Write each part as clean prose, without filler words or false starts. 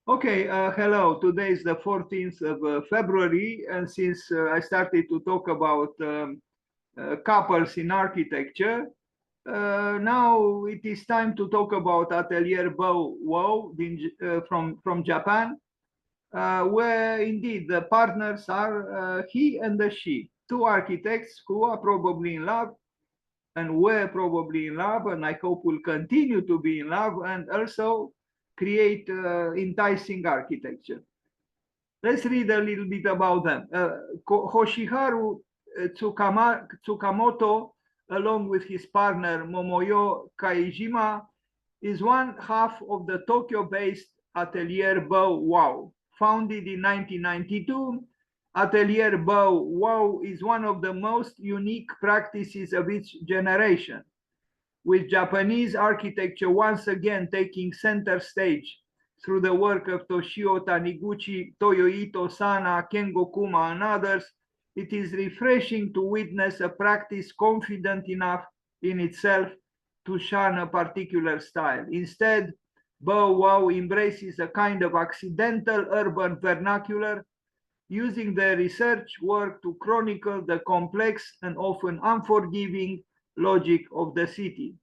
Okay, hello. Today is the 14th of February, and since I started to talk about couples in architecture, now it is time to talk about Atelier Bow Wow from Japan, where indeed the partners are he and the she, two architects who are probably in love and were probably in love, and I hope will continue to be in love, and also create enticing architecture. Let's read a little bit about them. Hoshiharu Tsukamoto, along with his partner Momoyo Kaijima, is one half of the Tokyo-based Atelier Bow Wow. Founded in 1992, Atelier Bow Wow is one of the most unique practices of its generation, with Japanese architecture once again taking center stage through the work of Toshio Taniguchi, Toyohito Sana, Kengo Kuma, and others. It is refreshing to witness a practice confident enough in itself to shun a particular style. Instead, Bow Wow embraces a kind of accidental urban vernacular, using their research work to chronicle the complex and often unforgiving logic of the city.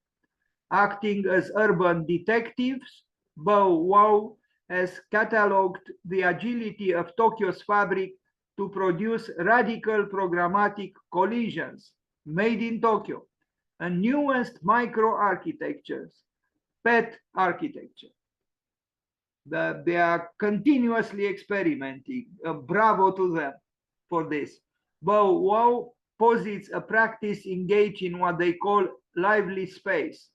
Acting as urban detectives, Bow Wow has catalogued the agility of Tokyo's fabric to produce radical programmatic collisions made in Tokyo and nuanced micro-architectures, pet architecture. They are continuously experimenting. Bravo to them for this. Bow Wow posits a practice engaged in what they call lively space.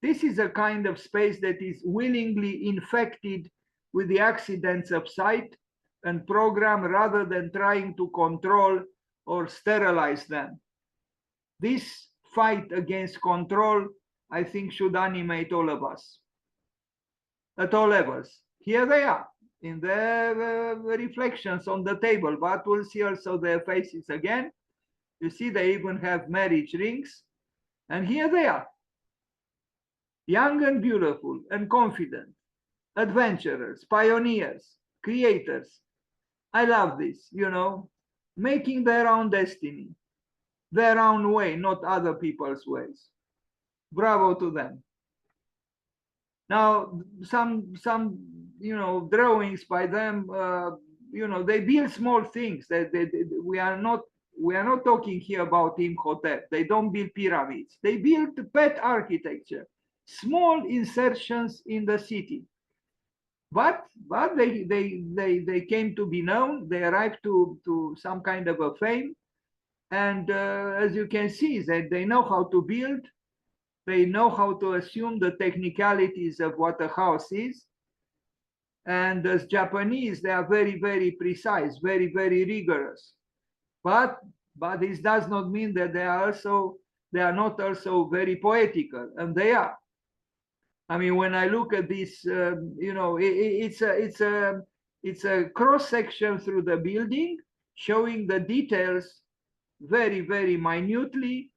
This is a kind of space that is willingly infected with the accidents of sight and program rather than trying to control or sterilize them. This fight against control, I think, should animate all of us at all levels. Here they are in their reflections on the table, but we'll see also their faces again. You see, they even have marriage rings. And here they are, young and beautiful and confident, adventurers, pioneers, creators. I love this, making their own destiny, their own way, not other people's ways. Bravo to them. Now, some drawings by them, they build small things. We are not talking here about Imhotep. They don't build pyramids. They build pet architecture, small insertions in the city. But they came to be known. They arrived to some kind of a fame, and as you can see, they know how to build. They know how to assume the technicalities of what a house is. And as Japanese, they are very, very precise, very, very rigorous. But this does not mean that they are not also very poetical, and they are. I mean, when I look at this, it's a cross section through the building, showing the details very, very minutely,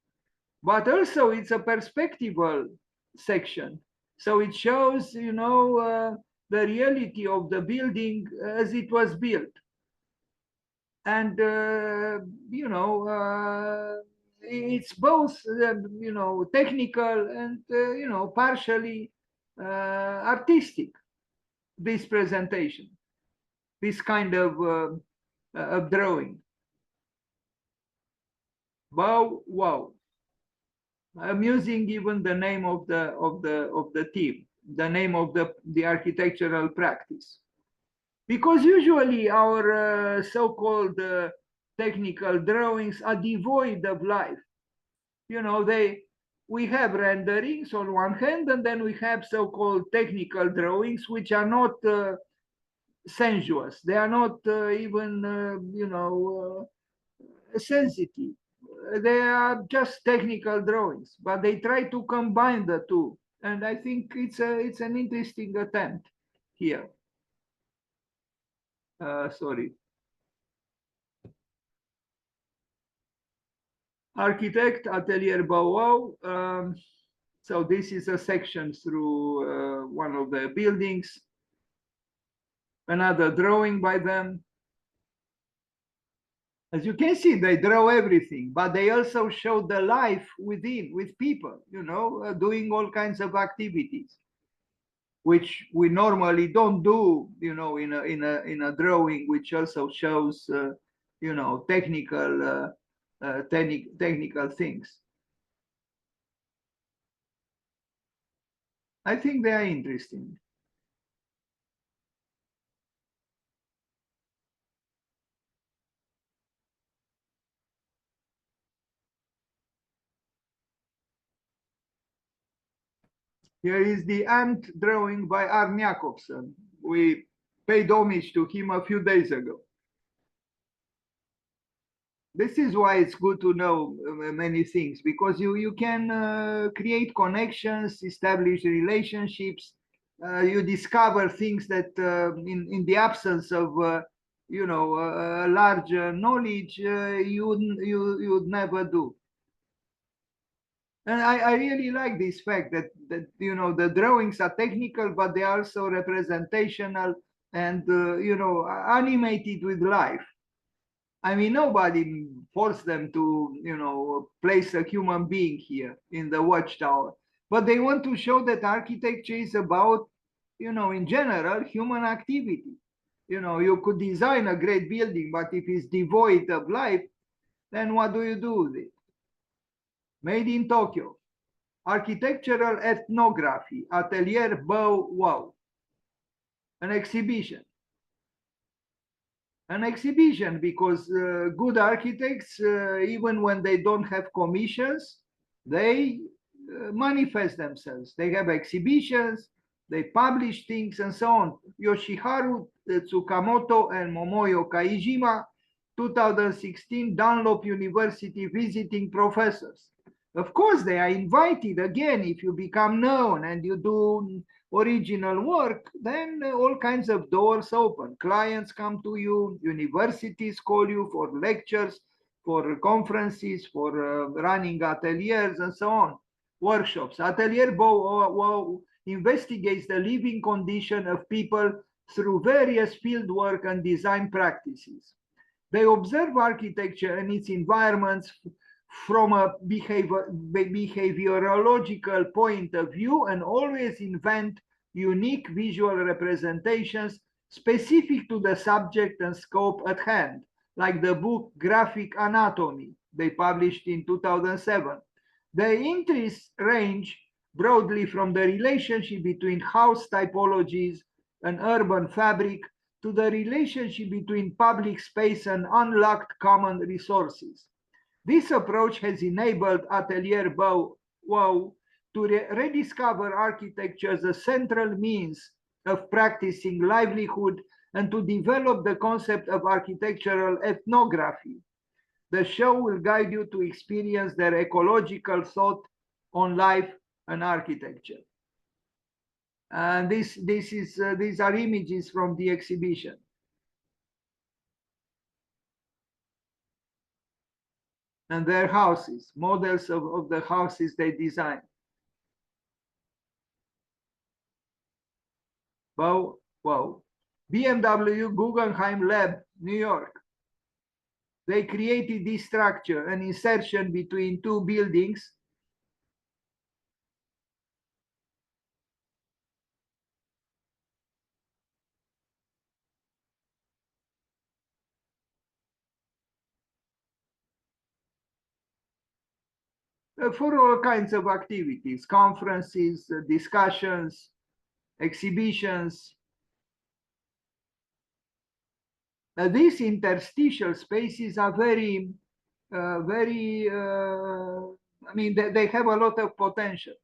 but also it's a perspectival section. So it shows, the reality of the building as it was built. And, it's both, technical and, partially artistic, this presentation, this kind of drawing. Bow Wow. I'm using even the name of the team, the name of the architectural practice, because usually our so-called technical drawings are devoid of life. We have renderings on one hand, and then we have so-called technical drawings, which are not sensuous. They are not even, sensitive. They are just technical drawings, but they try to combine the two. And I think it's an interesting attempt here. Sorry. Architect, Atelier Bow Wow. So this is a section through one of the buildings. Another drawing by them. As you can see, they draw everything, but they also show the life within, with people, doing all kinds of activities, which we normally don't do, in a drawing, which also shows, technical things. I think they are interesting. Here is the ant drawing by Arne Jacobsen. We paid homage to him a few days ago. This is why it's good to know many things, because you can create connections, establish relationships, you discover things that in the absence of large knowledge you'd never do. And I really like this fact that the drawings are technical, but they are also representational and animated with life. I mean, nobody forced them to, place a human being here in the watchtower, but they want to show that architecture is about, in general, human activity. You could design a great building, but if it's devoid of life, then what do you do with it? Made in Tokyo, architectural ethnography, Atelier Bow Wow, an exhibition. An exhibition because good architects, even when they don't have commissions, they manifest themselves. They have exhibitions, they publish things, and so on. Yoshiharu Tsukamoto and Momoyo Kaijima, 2016, Dunlop University visiting professors. Of course, they are invited again. If you become known and you do original work, then all kinds of doors open. Clients come to you, universities call you for lectures, for conferences, for running ateliers, and so on, workshops. Atelier Bow Wow investigates the living condition of people through various fieldwork and design practices. They observe architecture and its environments from a behaviorological point of view and always invent unique visual representations specific to the subject and scope at hand, like the book Graphic Anatomy they published in 2007. The interests range broadly from the relationship between house typologies and urban fabric to the relationship between public space and unlocked common resources. This approach has enabled Atelier Bow Wow to rediscover architecture as a central means of practicing livelihood and to develop the concept of architectural ethnography. The show will guide you to experience their ecological thought on life and architecture. And these are images from the exhibition. And their houses, models of the houses they designed. Bow Wow. BMW Guggenheim Lab, New York. They created this structure, an insertion between two buildings. For all kinds of activities, conferences, discussions, exhibitions. These interstitial spaces are I mean, they have a lot of potential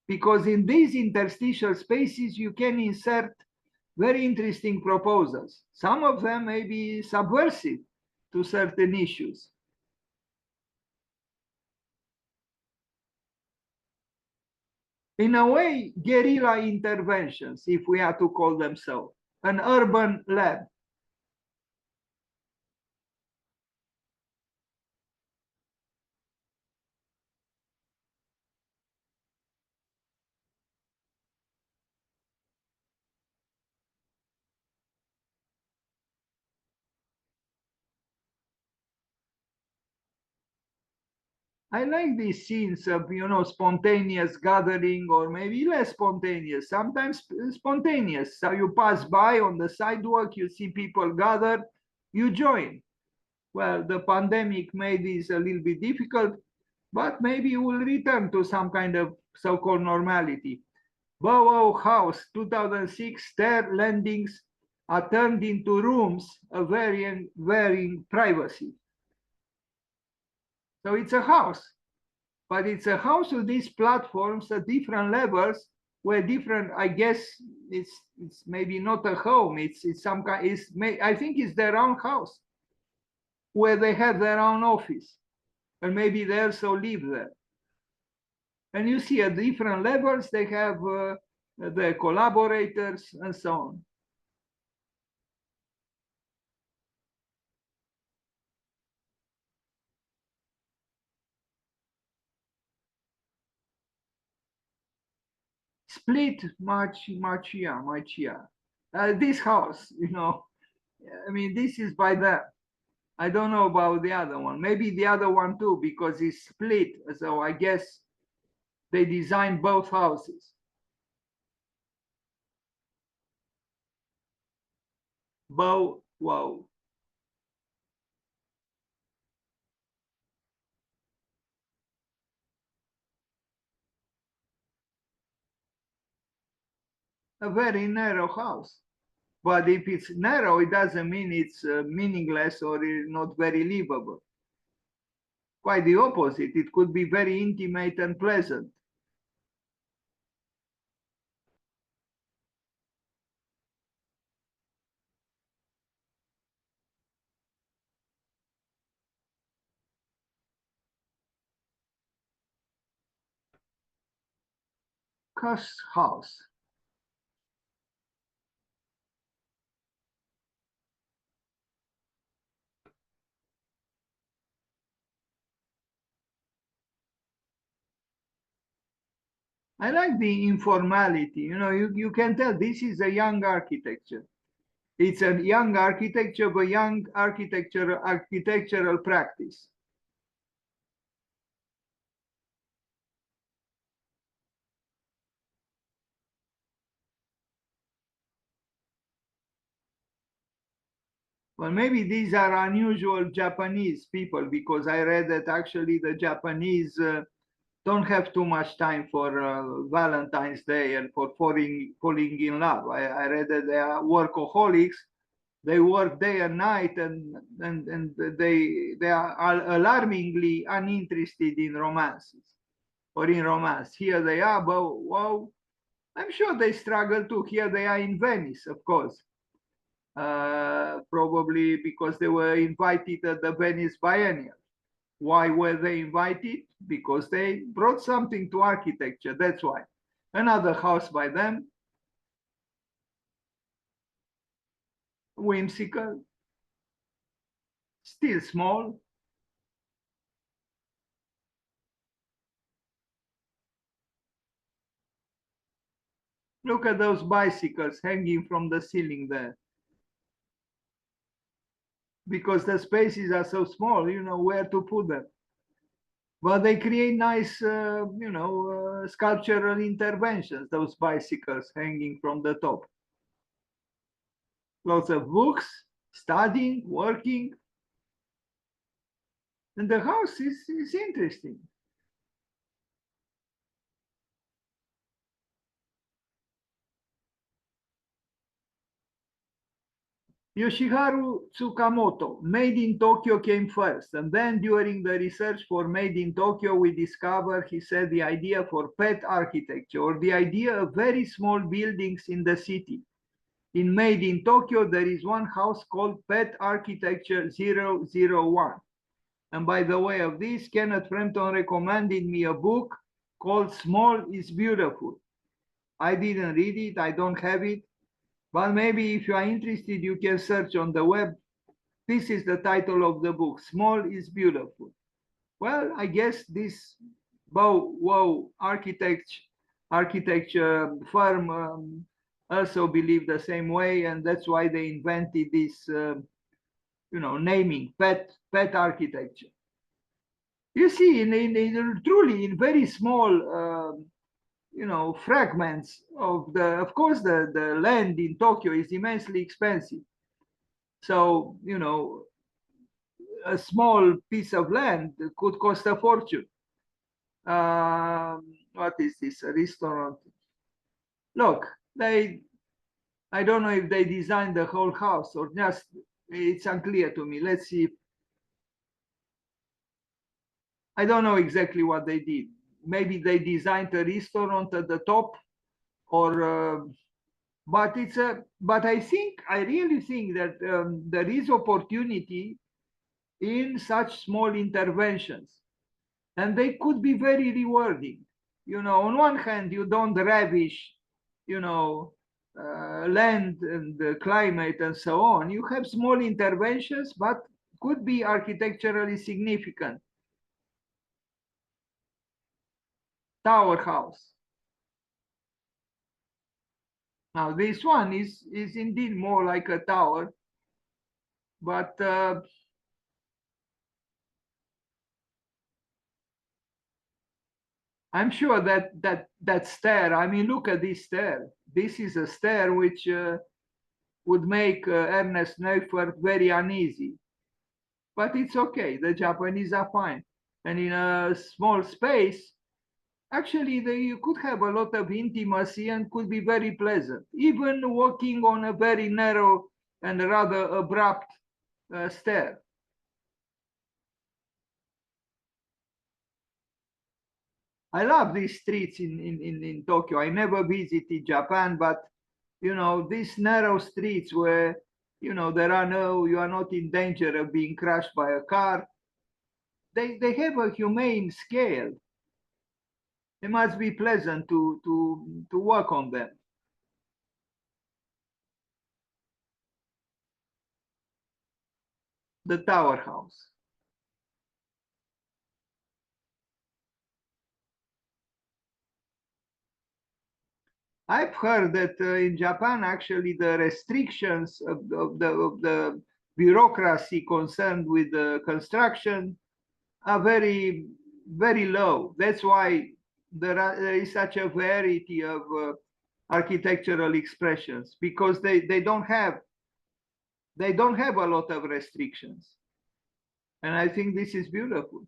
because in these interstitial spaces, you can insert very interesting proposals. Some of them may be subversive to certain issues. In a way, guerrilla interventions, if we are to call them so, an urban lab. I like these scenes of, spontaneous gathering, or maybe less spontaneous, sometimes spontaneous. So you pass by on the sidewalk, you see people gathered, you join. Well, the pandemic made this a little bit difficult, but maybe we'll return to some kind of so-called normality. Bow Wow House, 2006, stair landings are turned into rooms of varying privacy. So it's a house, but it's a house with these platforms at different levels, where different, I guess it's maybe not a home, it's some kind, I think it's their own house, where they have their own office, and maybe they also live there. And you see at different levels, they have the collaborators and so on. Split Machia. This house, I mean, this is by them. I don't know about the other one. Maybe the other one too, because it's split. So I guess they designed both houses. Bow Wow. A very narrow house. But if it's narrow, it doesn't mean it's meaningless or not very livable. Quite the opposite. It could be very intimate and pleasant. Cuss house. I like the informality. You can tell this is a young architecture. It's a young architecture, but young architectural practice. Well, maybe these are unusual Japanese people, because I read that actually the Japanese don't have too much time for Valentine's Day and for falling in love. I read that they are workaholics. They work day and night, and they are alarmingly uninterested in romances or in romance. Here they are, but wow, I'm sure they struggle too. Here they are in Venice, of course, probably because they were invited at the Venice Biennial. Why were they invited? Because they brought something to architecture. That's why. Another house by them, whimsical, still small. Look at those bicycles hanging from the ceiling there. Because the spaces are so small, where to put them. But they create nice, sculptural interventions, those bicycles hanging from the top. Lots of books, studying, working. And the house is interesting. Yoshiharu Tsukamoto, Made in Tokyo came first. And then during the research for Made in Tokyo, we discovered, he said, the idea for pet architecture, or the idea of very small buildings in the city. In Made in Tokyo, there is one house called Pet Architecture 001. And by the way of this, Kenneth Frampton recommended me a book called Small is Beautiful. I didn't read it, I don't have it, but maybe if you are interested, you can search on the web. This is the title of the book, Small is Beautiful. Well, I guess this Bow Wow architecture firm also believe the same way, and that's why they invented this, naming pet architecture. You see, in truly in very small, fragments of of course, the land in Tokyo is immensely expensive. So, a small piece of land could cost a fortune. What is this? A restaurant? Look, I don't know if they designed the whole house or just, it's unclear to me. Let's see. I don't know exactly what they did. Maybe they designed a restaurant at the top, or, but I really think that there is opportunity in such small interventions, and they could be very rewarding. On one hand, you don't ravish, you know, land and the climate and so on. You have small interventions, but could be architecturally significant. Tower house. Now, this one is indeed more like a tower, but I'm sure that stair. I mean, look at this stair. This is a stair which would make Ernest Neufert very uneasy. But it's okay. The Japanese are fine, and in a small space, actually, you could have a lot of intimacy and could be very pleasant. Even walking on a very narrow and rather abrupt stair. I love these streets in Tokyo. I never visited Japan, but these narrow streets where you are not in danger of being crushed by a car. They have a humane scale. It must be pleasant to work on them. The tower house. I've heard that in Japan, actually, the restrictions of the bureaucracy concerned with the construction are very, very low. That's why there is such a variety of architectural expressions, because they don't have a lot of restrictions, and I think this is beautiful.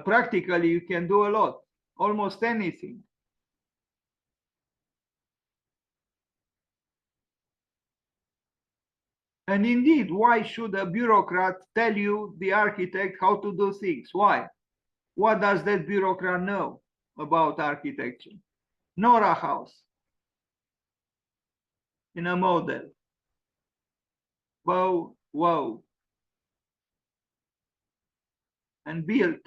Practically, you can do a lot, almost anything. And indeed, why should a bureaucrat tell you, the architect, how to do things? Why? What does that bureaucrat know about architecture? Nor a house in a model. Bow wow, and built.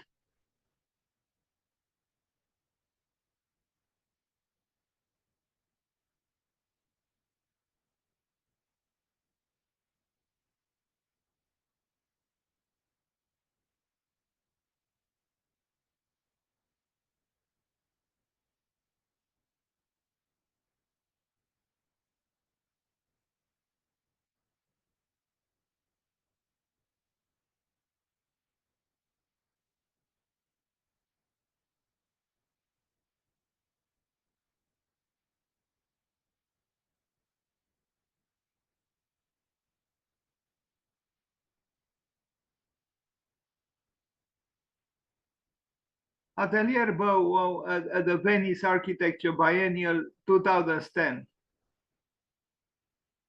Atelier Bow Wow at the Venice Architecture Biennial 2010.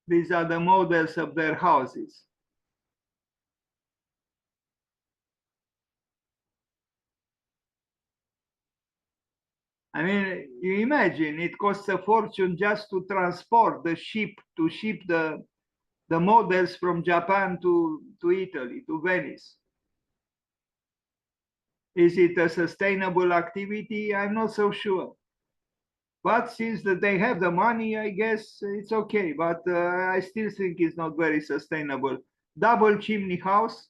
These are the models of their houses. I mean, you imagine it costs a fortune just to transport to ship the models from Japan to Italy, to Venice. Is it a sustainable activity? I'm not so sure. But since that they have the money, I guess it's okay. But I still think it's not very sustainable. Double chimney house.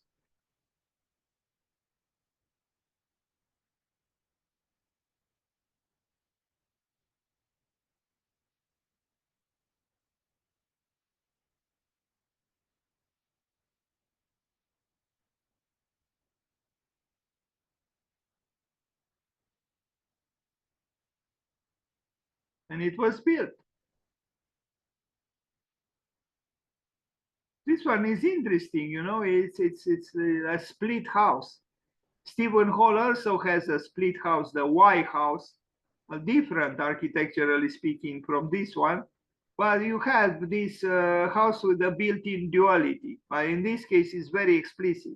and it was built. This one is interesting, you know, it's a split house. Stephen Hall also has a split house, the Y house, a different architecturally speaking from this one. But you have this house with a built-in duality. But in this case, it's very explicit.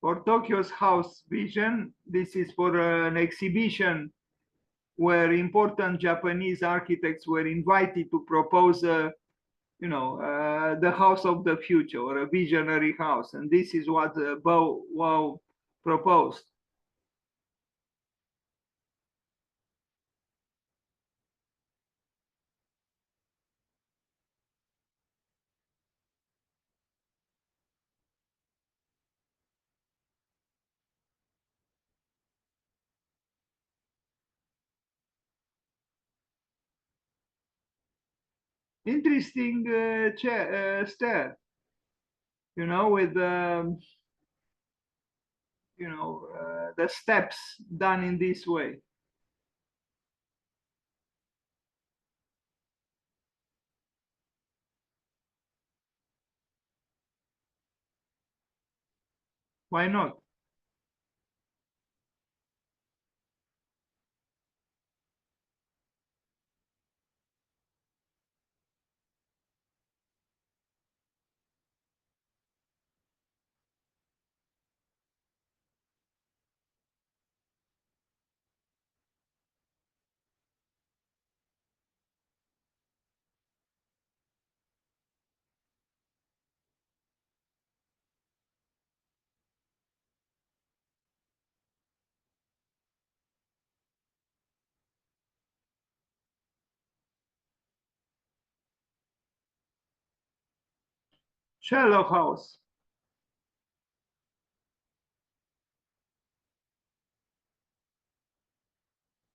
For Tokyo's house vision, this is for an exhibition where important Japanese architects were invited to propose the house of the future or a visionary house. And this is what Bow Wow proposed. Interesting stair, you know, with the steps done in this way. Why not? Shallow house.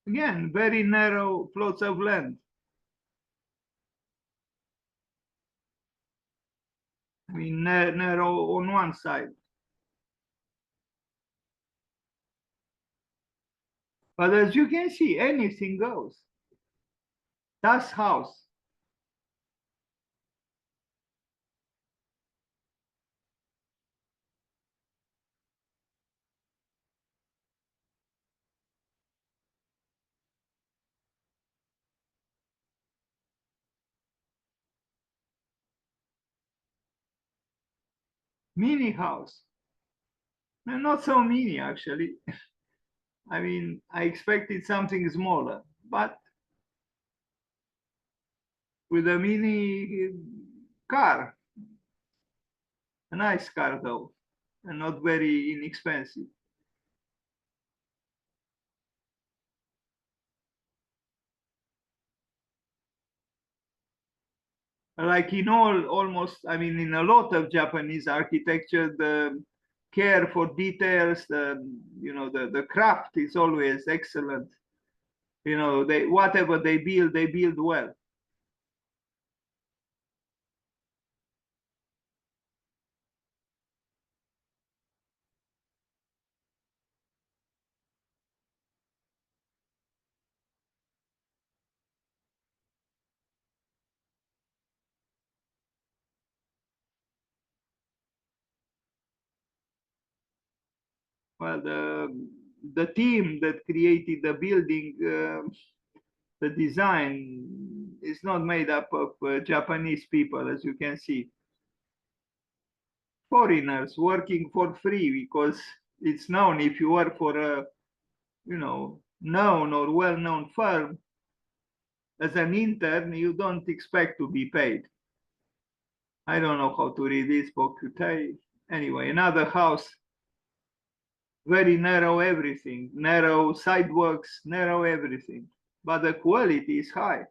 Again, very narrow plots of land. I mean, narrow on one side. But as you can see, anything goes. Das house. Mini house. Not so mini, actually. I mean, I expected something smaller, but with a mini car, a nice car though, and not very inexpensive. Like in almost, I mean, in a lot of Japanese architecture, the care for details, the craft is always excellent. You know, whatever they build well. Well, the team that created the building, the design is not made up of Japanese people, as you can see. Foreigners working for free because it's known if you work for a known or well-known firm as an intern, you don't expect to be paid. I don't know how to read this book. Anyway, another house, very narrow everything, narrow sidewalks, narrow everything, but the quality is high.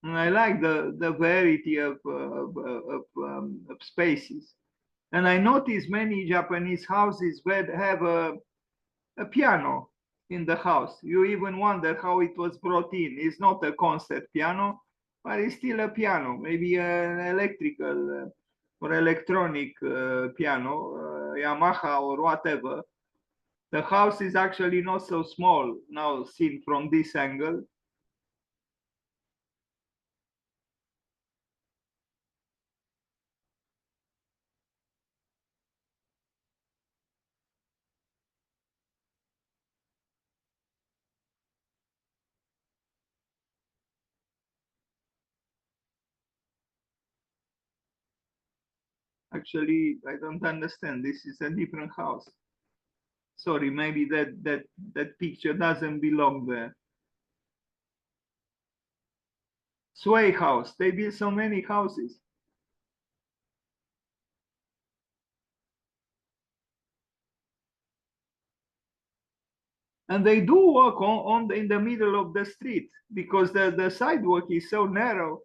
And I like the variety of spaces. And I notice many Japanese houses where they have a piano in the house. You even wonder how it was brought in. It's not a concert piano, but it's still a piano, maybe an electrical or electronic piano, Yamaha or whatever. The house is actually not so small now seen from this angle. Actually, I don't understand. This is a different house. Sorry, maybe that picture doesn't belong there. Sway House. They built so many houses. And they do walk in the middle of the street because the sidewalk is so narrow.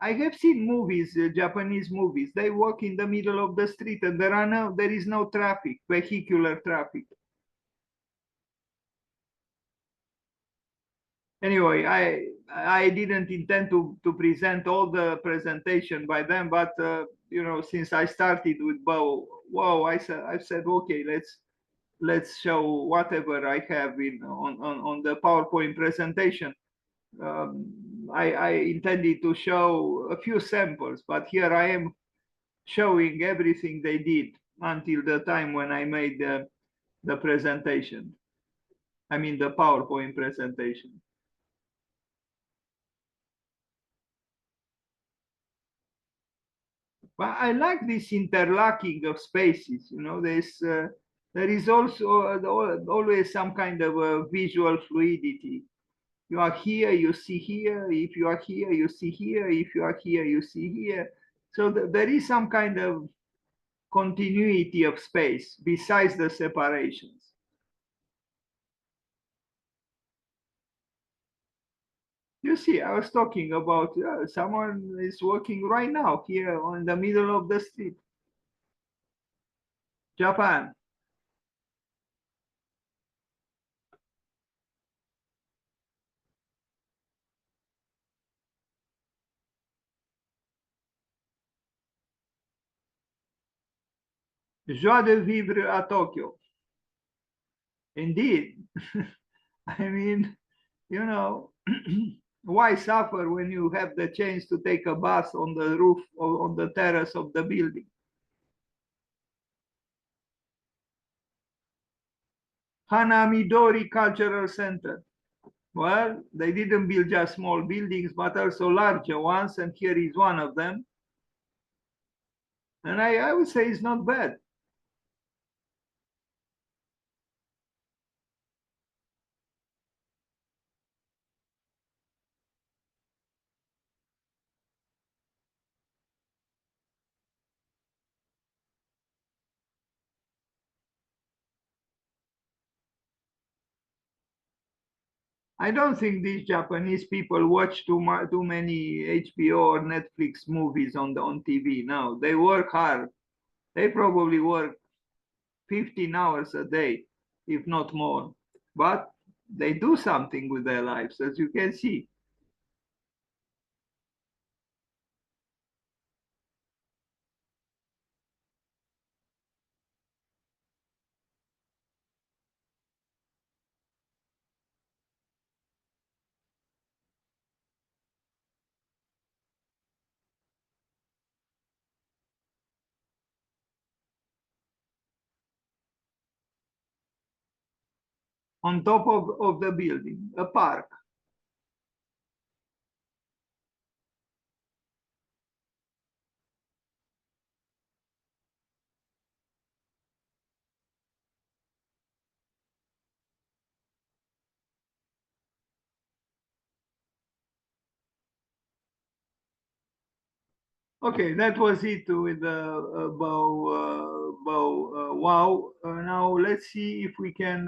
I have seen movies, Japanese movies. They walk in the middle of the street, and there is no traffic, vehicular traffic. Anyway, I didn't intend to present all the presentation by them, but since I started with Bow Wow, I said okay, let's show whatever I have on the PowerPoint presentation. I intended to show a few samples, but here I am showing everything they did until the time when I made the presentation. I mean the PowerPoint presentation. But I like this interlocking of spaces. There is also always some kind of a visual fluidity. You are here, you see here. If you are here, you see here. If you are here, you see here. So there is some kind of continuity of space besides the separations. You see, I was talking about someone is working right now here on the middle of the street. Japan. Joie de vivre à Tokyo. Indeed. I mean, you know, why suffer when you have the chance to take a bath on the roof or on the terrace of the building? Hanamidori Cultural Center. Well, they didn't build just small buildings, but also larger ones, and here is one of them. And I would say it's not bad. I don't think these Japanese people watch too many HBO or Netflix movies on TV. No, they work hard. They probably work 15 hours a day, if not more. But they do something with their lives, as you can see. On top of the building, a park. Okay, that was it with the bow wow. Now let's see if we can